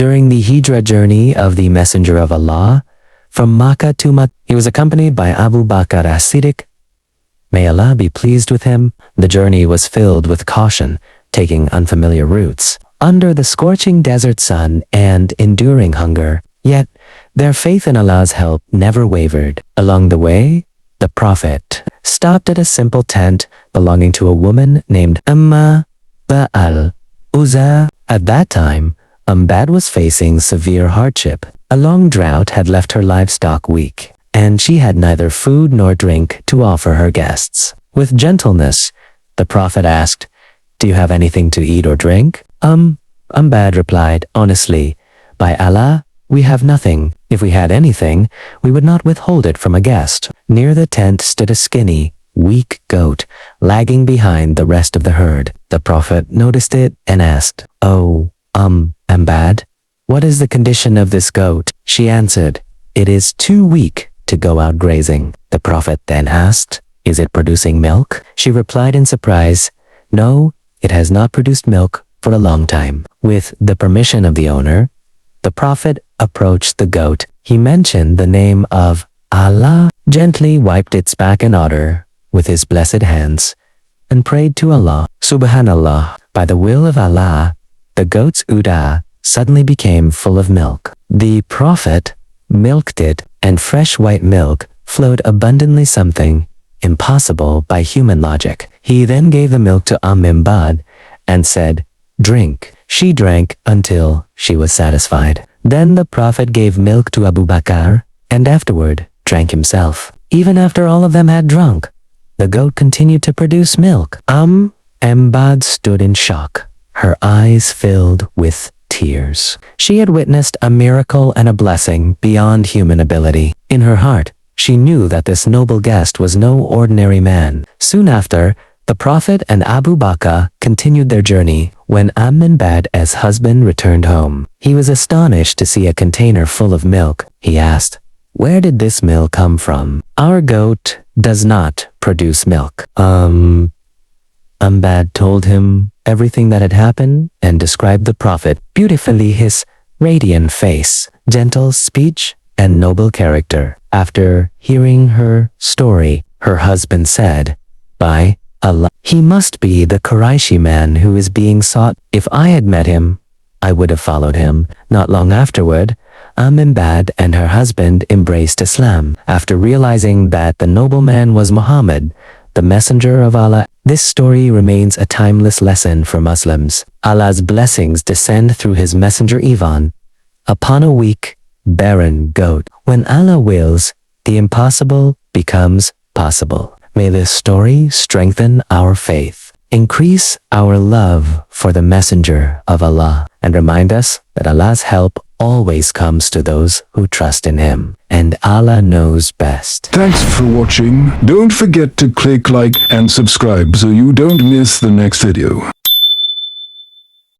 During the Hijrah journey of the Messenger of Allah, from Makkah to Madinah, he was accompanied by Abu Bakr as-Siddiq. May Allah be pleased with him. The journey was filled with caution, taking unfamiliar routes, under the scorching desert sun and enduring hunger. Yet, their faith in Allah's help never wavered. Along the way, the Prophet stopped at a simple tent belonging to a woman named Umm Ma Al-Khuza. At that time, Ma was facing severe hardship. A long drought had left her livestock weak, and she had neither food nor drink to offer her guests. With gentleness, the Prophet asked, "Do you have anything to eat or drink?" Ma replied, "Honestly, by Allah, we have nothing. If we had anything, we would not withhold it from a guest." Near the tent stood a skinny, weak goat, lagging behind the rest of the herd. The Prophet noticed it and asked, "Oh, Ma, what is the condition of this goat?" She answered, "It is too weak to go out grazing." The Prophet then asked, "Is it producing milk?" She replied in surprise, "No, it has not produced milk for a long time." With the permission of the owner, the Prophet approached the goat. He mentioned the name of Allah, gently wiped its back and udder with his blessed hands, and prayed to Allah. Subhanallah, by the will of Allah, the goat's udder suddenly became full of milk. The Prophet milked it, and fresh white milk flowed abundantly, something impossible by human logic. He then gave the milk to Ma and said, "Drink." She drank until she was satisfied. Then the Prophet gave milk to Abu Bakr, and afterward drank himself. Even after all of them had drunk, the goat continued to produce milk. Ma stood in shock, her eyes filled with tears. She had witnessed a miracle and a blessing beyond human ability. In her heart, she knew that this noble guest was no ordinary man. Soon after, the Prophet and Abu Bakr continued their journey. When Ma's husband returned home, he was astonished to see a container full of milk. He asked, "Where did this milk come from?" "Our goat does not produce milk." Ma told him everything that had happened and described the Prophet beautifully, his radiant face, gentle speech, and noble character. After hearing her story, her husband said, "By Allah, he must be the Quraishi man who is being sought. If I had met him, I would have followed him." Not long afterward, Ma and her husband embraced Islam. After realizing that the nobleman was Muhammad, the messenger of Allah, this story remains a timeless lesson for Muslims. Allah's blessings descend through his messenger Iman upon a weak, barren goat. When Allah wills, the impossible becomes possible. May this story strengthen our faith, increase our love for the messenger of Allah, and remind us that Allah's help always comes to those who trust in him, and Allah knows best. Thanks for watching. Don't forget to click like and subscribe so you don't miss the next video.